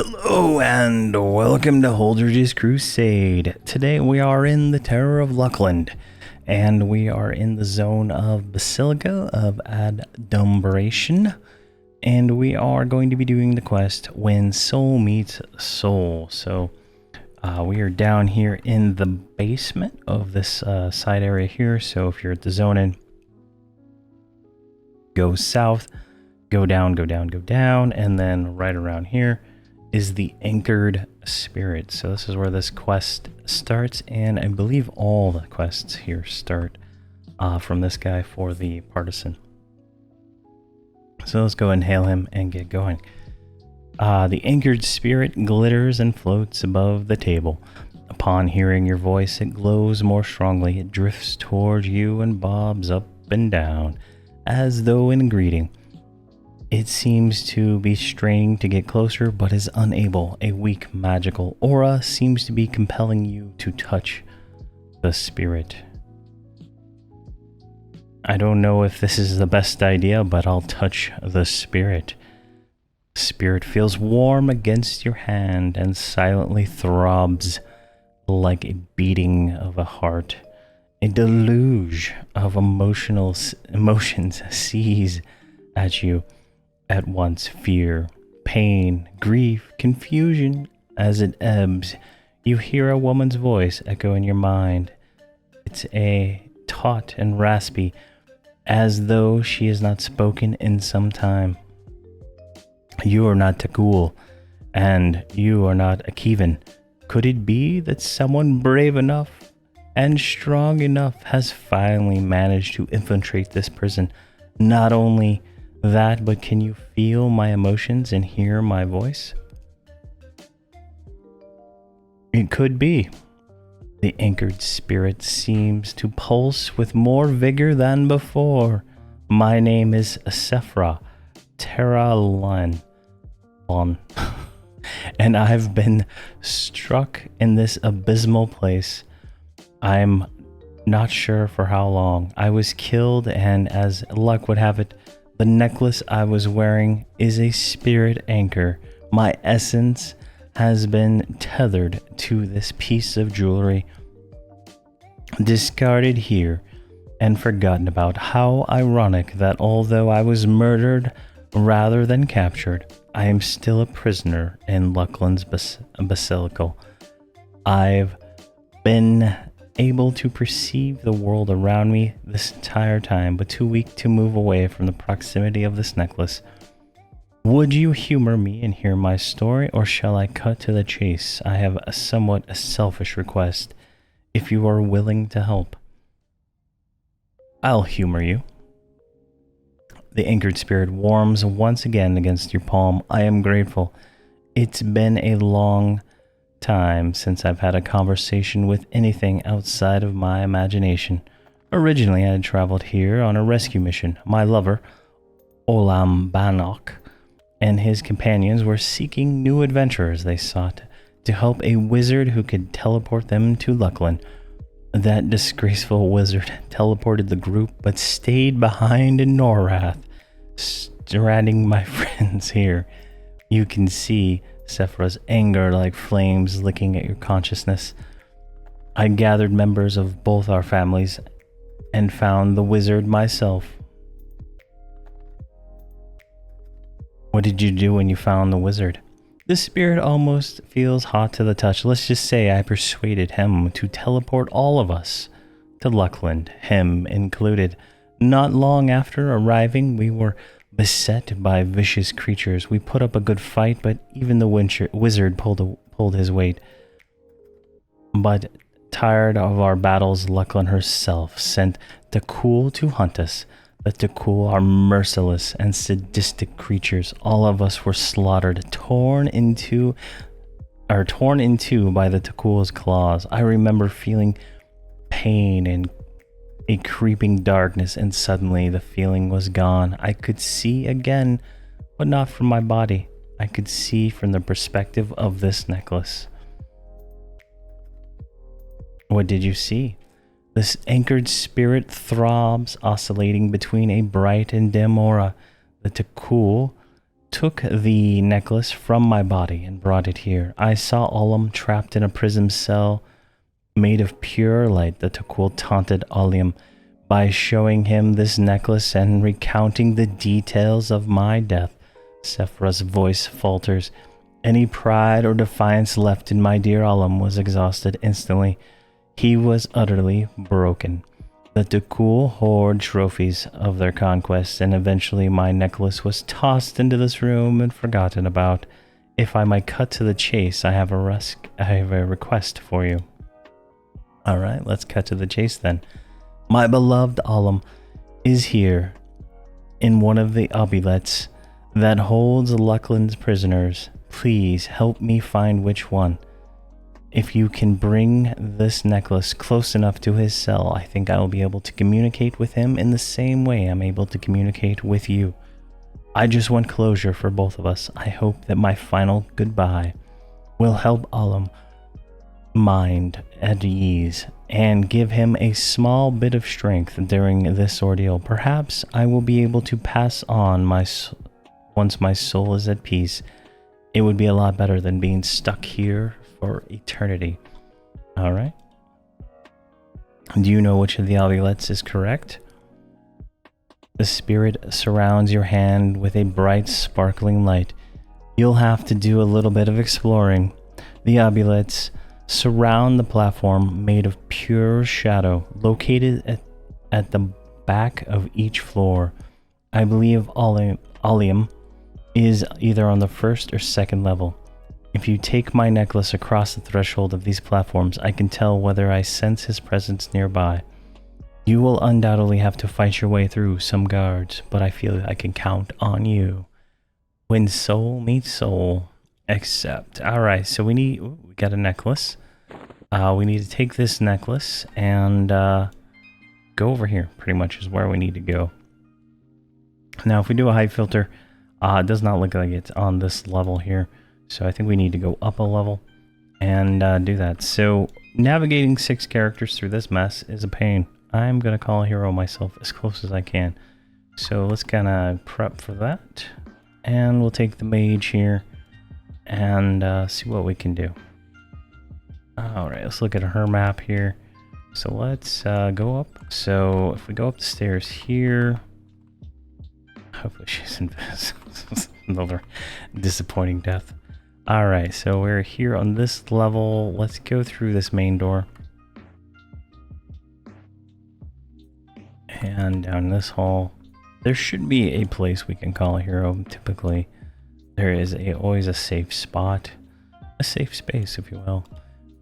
Hello and welcome to Holdredge's Crusade. Today we are in the Terror of Luckland, and we are in the zone of Basilica of Adumbration, and we are going to be doing the quest When Soul Meets Soul. So we are down here in the basement of this side area here. So if you're at the zone in, go south, go down, go down, go down, and then right around here is the Anchored Spirit. So this is where this quest starts, and I believe all the quests here start from this guy for the Partisan. So let's go and hail him and get going. The Anchored Spirit glitters and floats above the table. Upon hearing your voice, it glows more strongly. It drifts toward you and bobs up and down, as though in greeting. It seems to be straining to get closer, but is unable. A weak magical aura seems to be compelling you to touch the spirit. I don't know if this is the best idea, but I'll touch the spirit. Spirit feels warm against your hand and silently throbs like a beating of a heart. A deluge of emotions sees at you. At once, fear, pain, grief, confusion. As it ebbs, you hear a woman's voice echo in your mind. It's taut and raspy, as though she has not spoken in some time. You are not ToL, and you are not a Kevin. Could it be that someone brave enough and strong enough has finally managed to infiltrate this prison? Not only that, but can you feel my emotions and hear my voice? It could be. The Anchored Spirit seems to pulse with more vigor than before. My name is Sephra Terralon, and I've been struck in this abysmal place. I'm not sure for how long. I was killed, and as luck would have it, the necklace I was wearing is a spirit anchor. My essence has been tethered to this piece of jewelry, discarded here and forgotten about. How ironic that although I was murdered rather than captured, I am still a prisoner in Luckland's Basilica. I've been able to perceive the world around me this entire time, but too weak to move away from the proximity of this necklace. Would you humor me and hear my story, or shall I cut to the chase? I have a somewhat selfish request, if you are willing to help. I'll humor you. The Anchored Spirit warms once again against your palm. I am grateful. It's been a long time since I've had a conversation with anything outside of my imagination. Originally, I had traveled here on a rescue mission. My lover, Olambanok, and his companions were seeking new adventurers. They sought to help a wizard who could teleport them to Luckland. That disgraceful wizard teleported the group, but stayed behind in Norrath, stranding my friends here. You can see Sephra's anger like flames licking at your consciousness. I gathered members of both our families and found the wizard myself. What did you do when you found the wizard? The spirit almost feels hot to the touch. Let's just say I persuaded him to teleport all of us to Luckland, him included. Not long after arriving, we were beset by vicious creatures. We put up a good fight, but even the wizard pulled his weight. But tired of our battles, Luckland herself sent ToL to hunt us. The ToL are merciless and sadistic creatures. All of us were slaughtered, torn into by the ToL's claws. I remember feeling pain and a creeping darkness, and suddenly the feeling was gone. I could see again, but not from my body. I could see from the perspective of this necklace. What did you see? This anchored spirit throbs, oscillating between a bright and dim aura. The ToL took the necklace from my body and brought it here. I saw Olim trapped in a prism cell made of pure light. The ToL taunted Olim by showing him this necklace and recounting the details of my death. Sephra's voice falters. Any pride or defiance left in my dear Olim was exhausted instantly. He was utterly broken. The ToL hoard trophies of their conquest, and eventually my necklace was tossed into this room and forgotten about. If I might cut to the chase, I have a request for you. Alright, let's cut to the chase then. My beloved Olim is here in one of the oubliettes that holds Luckland's prisoners. Please help me find which one. If you can bring this necklace close enough to his cell, I think I will be able to communicate with him in the same way I'm able to communicate with you. I just want closure for both of us. I hope that my final goodbye will help Olim mind at ease and give him a small bit of strength during this ordeal. Perhaps I will be able to pass on once my soul is at peace. It would be a lot better than being stuck here for eternity. Alright. Do you know which of the oubliettes is correct? The spirit surrounds your hand with a bright, sparkling light. You'll have to do a little bit of exploring. The oubliettes surround the platform made of pure shadow, located at the back of each floor. I believe Olim is either on the first or second level. If you take my necklace across the threshold of these platforms, I can tell whether I sense his presence nearby. You will undoubtedly have to fight your way through some guards, but I feel I can count on you. When soul meets soul, accept. Alright, so we got a necklace. We need to take this necklace and go over here, pretty much is where we need to go. Now, if we do a height filter, it does not look like it's on this level here. So I think we need to go up a level and do that. So navigating 6 characters through this mess is a pain. I'm going to call a hero myself as close as I can. So let's kind of prep for that. And we'll take the mage here and see what we can do. Alright, let's look at her map here. So let's go up. So if we go up the stairs here, hopefully she's invisible. Another disappointing death. Alright, so we're here on this level. Let's go through this main door. And down this hall. There should be a place we can call a hero. Typically, there is always a safe spot. A safe space, if you will.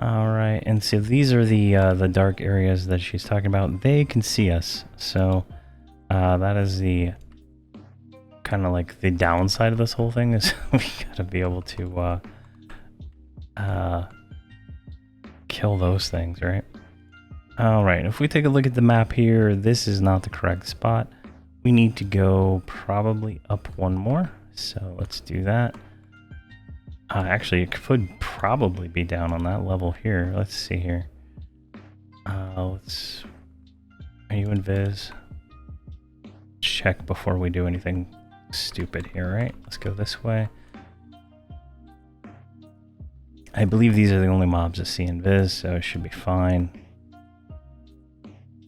Alright, and so these are the dark areas that she's talking about. They can see us. So, that is the kind of like the downside of this whole thing is we gotta be able to kill those things, right? Alright, if we take a look at the map here, this is not the correct spot. We need to go probably up one more, so let's do that. Actually, it could probably be down on that level here. Let's see here. Are you invis? Check before we do anything stupid here, right? Let's go this way. I believe these are the only mobs that see invis, so it should be fine.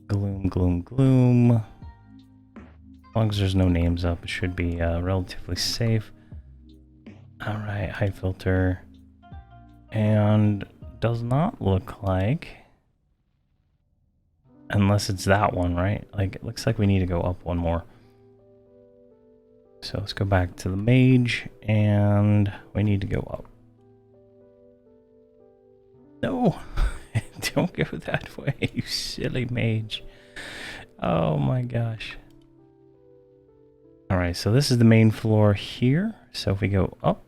Gloom, gloom, gloom. As long as there's no names up, it should be relatively safe. Alright, height filter. And does not look like, unless it's that one, right? Like, it looks like we need to go up one more. So let's go back to the mage, and we need to go up. No! Don't go that way, you silly mage. Oh my gosh. Alright, so this is the main floor here. So if we go up,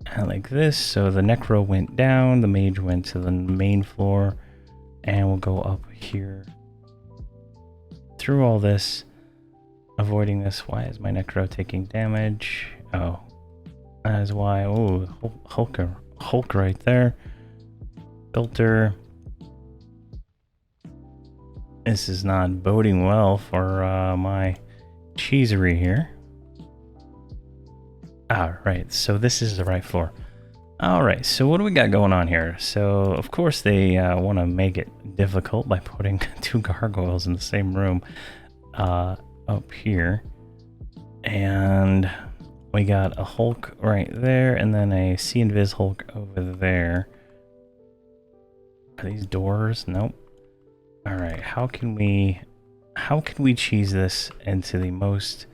and like this, so the necro went down, the mage went to the main floor, and we'll go up here through all this, avoiding this. Why is my necro taking damage? Oh, that is why. Oh, Hulk right there. Filter. This is not boding well for my cheesery here. Alright, so this is the right floor. Alright, so what do we got going on here? So, of course, they want to make it difficult by putting 2 gargoyles in the same room up here. And we got a Hulk right there, and then a See-Invis Hulk over there. Are these doors? Nope. Alright, how can we cheese this into the most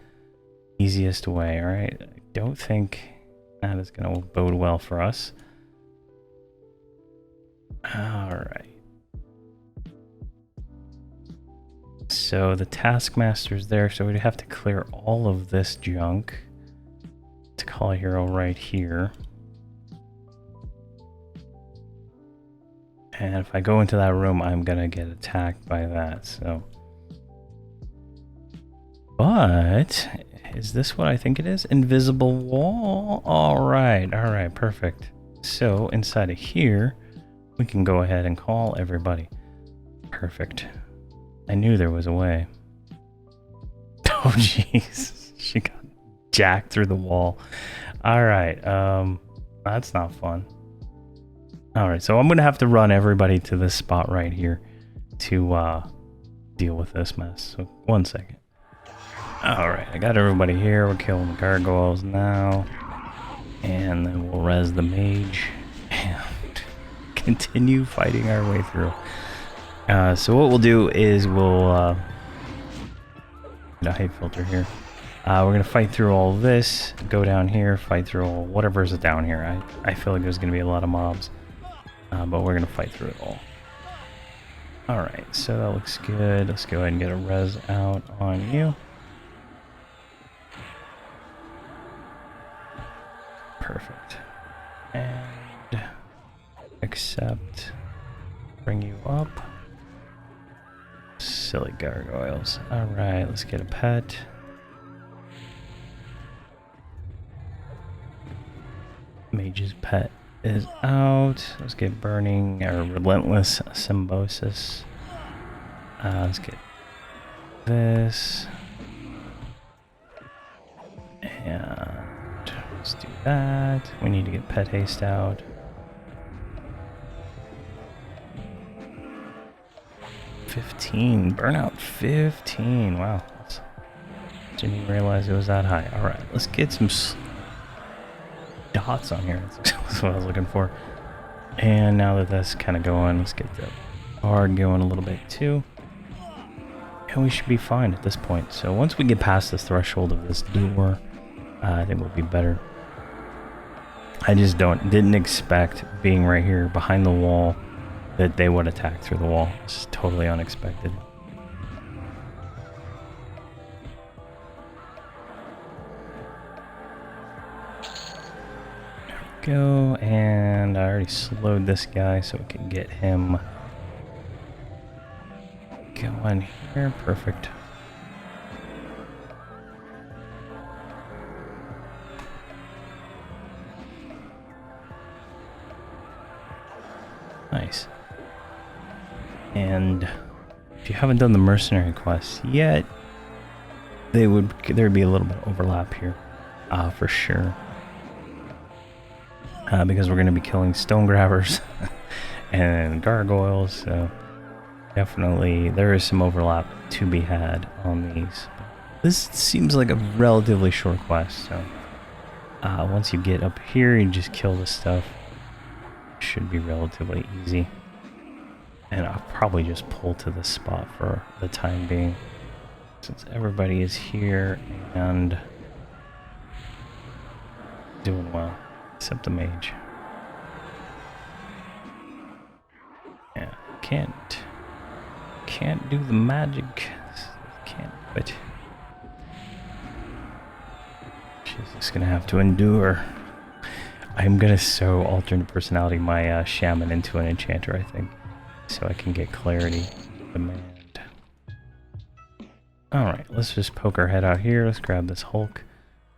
easiest way? Alright, I don't think that is going to bode well for us. Alright. So the Taskmaster's there, so we'd have to clear all of this junk to call a hero right here. And if I go into that room, I'm going to get attacked by that, so... But, is this what I think it is? Invisible wall? Alright, perfect. So, inside of here, we can go ahead and call everybody. Perfect. I knew there was a way. Oh, jeez. She got jacked through the wall. Alright, that's not fun. Alright, so I'm going to have to run everybody to this spot right here to deal with this mess. So, 1 second. Alright, I got everybody here. We're killing the gargoyles now. And then we'll res the mage. And continue fighting our way through. So what we'll do is we'll... get a height filter here. We're going to fight through all this. Go down here, fight through all whatever's down here. I feel like there's going to be a lot of mobs. But we're going to fight through it all. Alright, so that looks good. Let's go ahead and get a res out on you. Perfect. And accept. Bring you up. Silly gargoyles. Alright, let's get a pet. Mage's pet is out. Let's get burning or relentless symbiosis. Let's get this. And let's do that. We need to get pet haste out. Burnout 15. Wow. Didn't even realize it was that high. Alright, let's get some dots on here. That's what I was looking for. And now that that's kind of going, let's get the bard going a little bit too. And we should be fine at this point. So once we get past this threshold of this door, I think we'll be better. I just didn't expect being right here behind the wall that they would attack through the wall. It's totally unexpected. There we go, and I already slowed this guy so we can get him going here. Perfect. Nice. And if you haven't done the mercenary quests yet, there'd be a little bit of overlap here, for sure. Because we're going to be killing stone grabbers and gargoyles, so definitely there is some overlap to be had on these. This seems like a relatively short quest, so once you get up here, you just kill this stuff. Should be relatively easy. And I'll probably just pull to this spot for the time being, since everybody is here and doing well, except the mage. Yeah, can't do the magic. Can't do it. She's just gonna have to endure. I'm gonna so alternate personality my shaman into an enchanter, I think, so I can get clarity demand. Alright, let's just poke our head out here. Let's grab this Hulk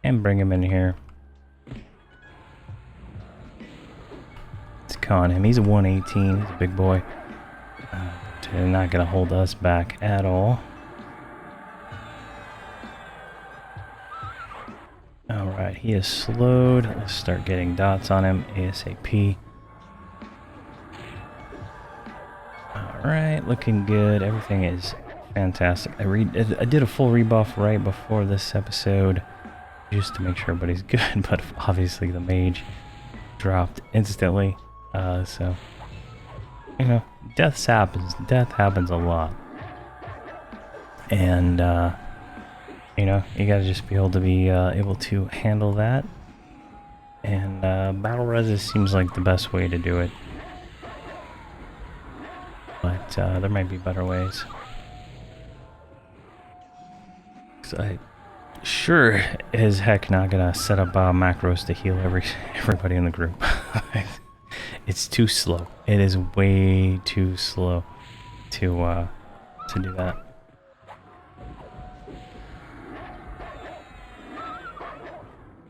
and bring him in here. Let's con him. He's a 118. He's a big boy. They're not gonna hold us back at all. he is slowed. Let's start getting dots on him ASAP. Alright, looking good. Everything is fantastic. I did a full rebuff right before this episode just to make sure everybody's good, but obviously the mage dropped instantly. So, you know, death happens a lot. And, you know, you gotta just be able to handle that. And, battle res seems like the best way to do it. But, there might be better ways. So I sure as heck not gonna set up macros to heal everybody in the group. It's too slow. It is way too slow to do that.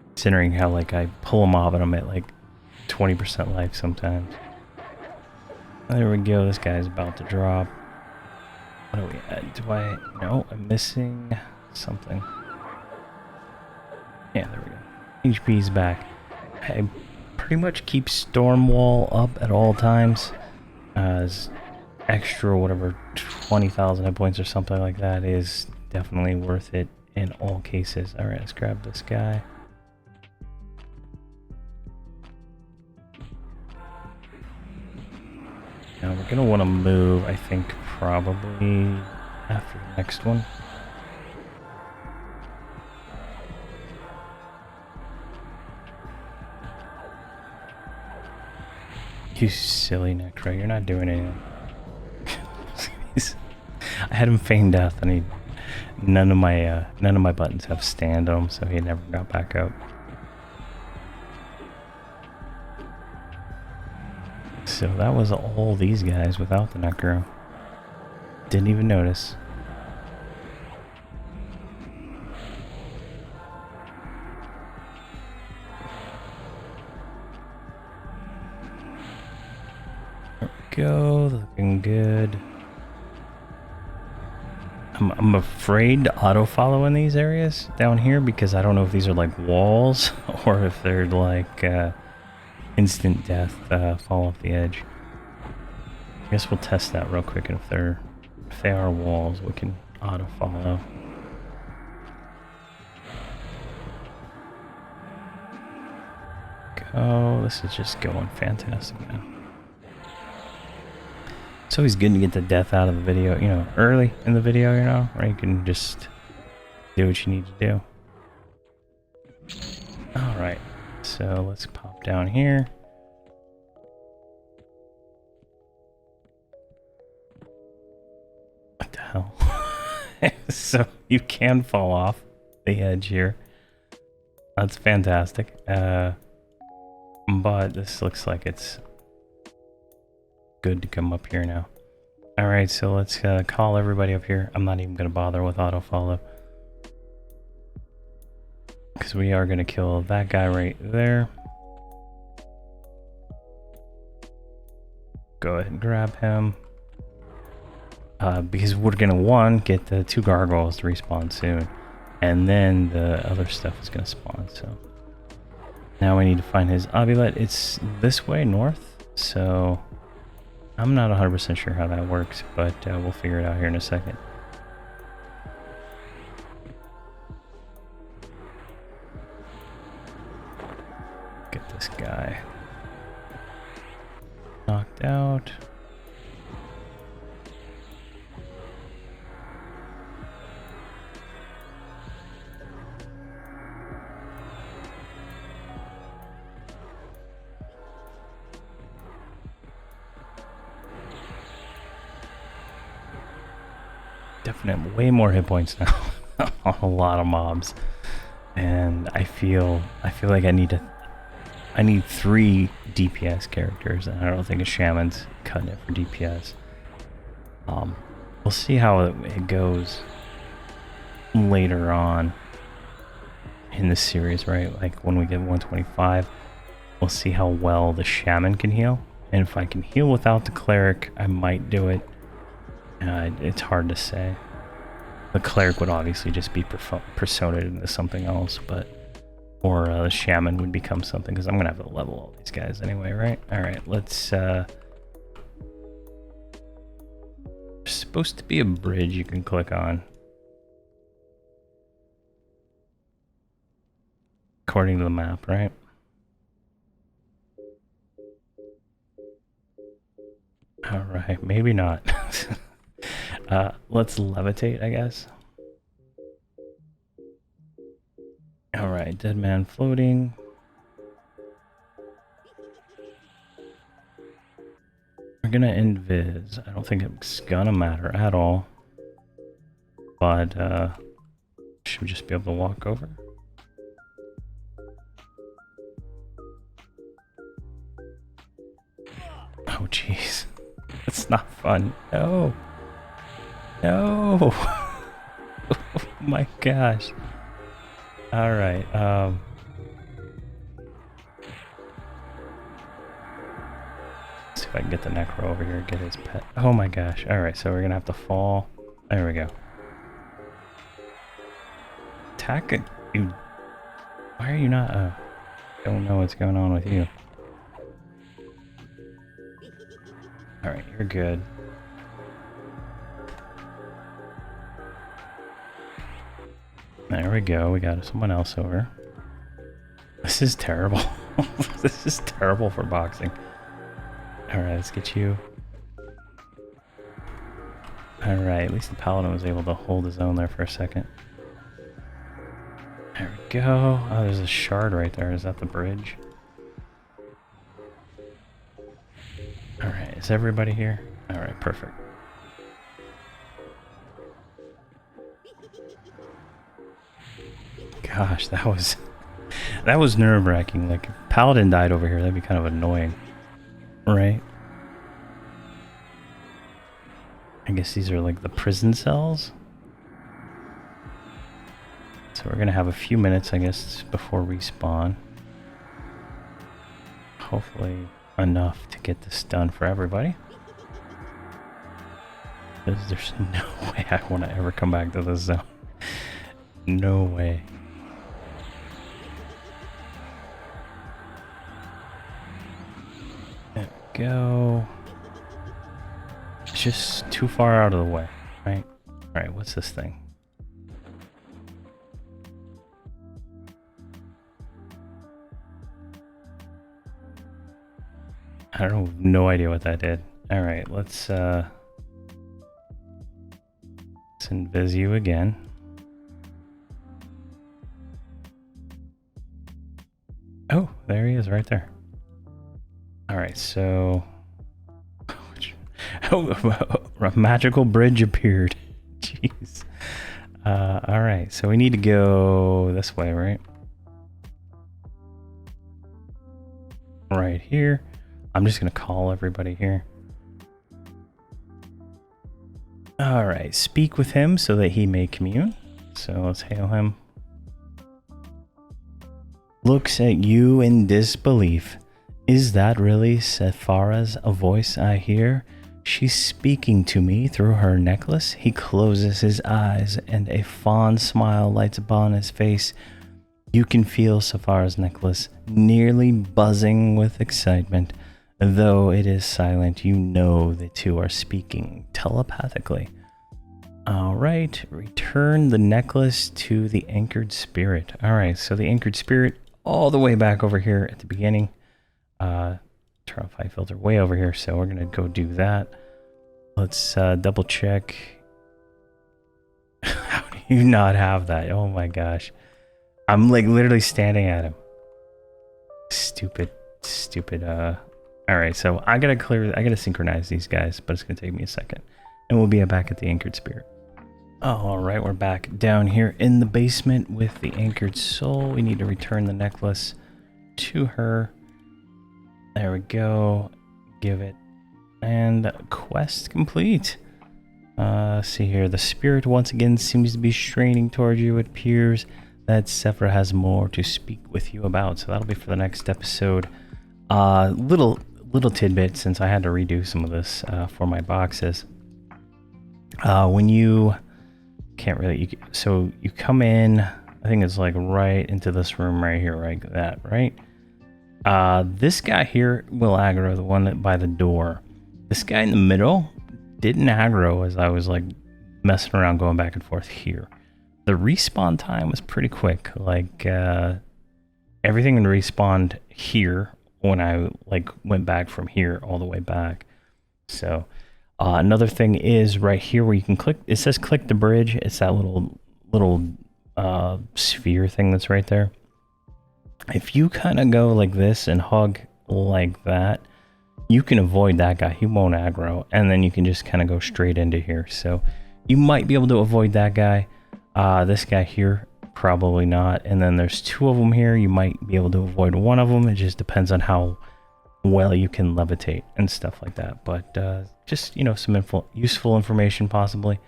Considering how like I pull them off and I'm at like 20% life sometimes. There we go. This guy's about to drop. What are we at? No, I'm missing something. Yeah, there we go. HP's back. I pretty much keep Stormwall up at all times. As extra, whatever, 20,000 hit points or something like that is definitely worth it in all cases. Alright, let's grab this guy. Now we're going to want to move, I think, probably after the next one. You silly necro, you're not doing anything. I had him feign death, and none of my buttons have stand on them, so he never got back up. So that was all these guys without the necro. Didn't even notice. There we go, looking good. I'm afraid to auto-follow in these areas down here because I don't know if these are like walls or if they're like instant death, fall off the edge. I guess we'll test that real quick, and if they are walls, we can auto-follow. Go, this is just going fantastic now. It's always good to get the death out of the video, you know, early in the video, you know, where you can just do what you need to do. Alright, so let's pop down here. What the hell? So you can fall off the edge here. That's fantastic. But this looks like it's good to come up here now. Alright, so let's call everybody up here. I'm not even going to bother with auto-follow, because we are going to kill that guy right there. Go ahead and grab him. Because we're going to, get the 2 gargoyles to respawn soon. And then the other stuff is going to spawn, so. Now we need to find his amulet. It's this way, north, so I'm not 100% sure how that works, but we'll figure it out here in a second. Get this guy knocked out. Definitely way more hit points now on a lot of mobs, and I feel like I need 3 DPS characters, and I don't think a shaman's cutting it for DPS. We'll see how it goes later on in the series, right? Like when we get 125, we'll see how well the shaman can heal, and if I can heal without the cleric, I might do it. It's hard to say. The cleric would obviously just be personated into something else, but Or the shaman would become something, because I'm gonna have to level all these guys anyway, right? Alright, let's there's supposed to be a bridge you can click on. According to the map, right? Alright, maybe not. Let's levitate, I guess. Alright, dead man floating. We're gonna invis. I don't think it's gonna matter at all. But, should we just be able to walk over? Oh, jeez. That's not fun. No. No. Oh my gosh. Alright, see if I can get the Necro over here and get his pet. Oh my gosh. Alright, so we're gonna have to fall. There we go. Attack it. You. Why are you not? Don't know what's going on with you. Alright, you're good. There we go. We got someone else over. This is terrible. This is terrible for boxing. Alright, let's get you. Alright, at least the paladin was able to hold his own there for a second. There we go. Oh, there's a shard right there. Is that the bridge? Alright, is everybody here? Alright, perfect. Gosh, that was nerve-wracking. Like, if Paladin died over here, that'd be kind of annoying. Right? I guess these are like the prison cells. So we're gonna have a few minutes, I guess, before respawn. Hopefully enough to get this done for everybody. There's no way I want to ever come back to this zone. No way. There we go. It's just too far out of the way, right? Alright, what's this thing? I don't have no idea what that did. Alright, let's invis you again. Oh, there he is right there. Alright, so a magical bridge appeared. Jeez. Alright, so we need to go this way, right? Right here. I'm just gonna call everybody here. Alright, speak with him so that he may commune. So let's hail him. Looks at you in disbelief. Is that really Sephara's voice I hear? She's speaking to me through her necklace. He closes his eyes and a fond smile lights upon his face. You can feel Sephara's necklace nearly buzzing with excitement. Though it is silent, you know the two are speaking telepathically. Alright, return the necklace to the anchored spirit. Alright, so the anchored spirit all the way back over here at the beginning. Turn off high filter way over here, so we're gonna go do that. Let's double check. How do you not have that? Oh my gosh. I'm like literally standing at him. Stupid. Alright, so I gotta synchronize these guys, but it's gonna take me a second. And we'll be back at the anchored spirit. Alright, we're back down here in the basement with the anchored soul. We need to return the necklace to her. There we go. Give it. And quest complete. See here. The spirit once again seems to be straining towards you. It appears that Sephara has more to speak with you about. So that'll be for the next episode. Little tidbit, since I had to redo some of this for my boxes. When you can't really, so you come in, I think it's like right into this room right here, right? That, right? This guy here will aggro, the one that by the door. This guy in the middle didn't aggro as I was like messing around going back and forth here. The respawn time was pretty quick. Like everything respawned here when I like went back from here all the way back. So another thing is right here where you can click, it says click the bridge. It's that little sphere thing that's right there. If you kind of go like this and hug like that, you can avoid that guy. He won't aggro, and then you can just kind of go straight into here. So you might be able to avoid that guy. This guy here, probably not. And then there's two of them here. You might be able to avoid one of them. It just depends on how well you can levitate and stuff like that. But just, you know, some useful information possibly.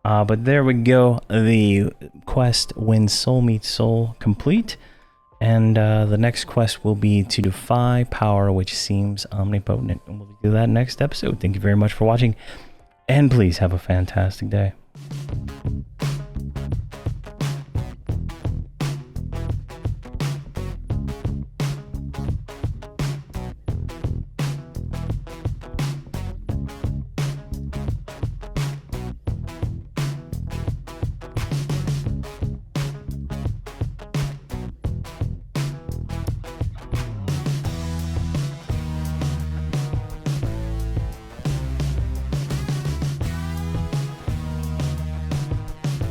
But there we go. The quest when Soul Meets Soul complete. And the next quest will be to defy power, which seems omnipotent. And we'll do that next episode. Thank you very much for watching. And please have a fantastic day.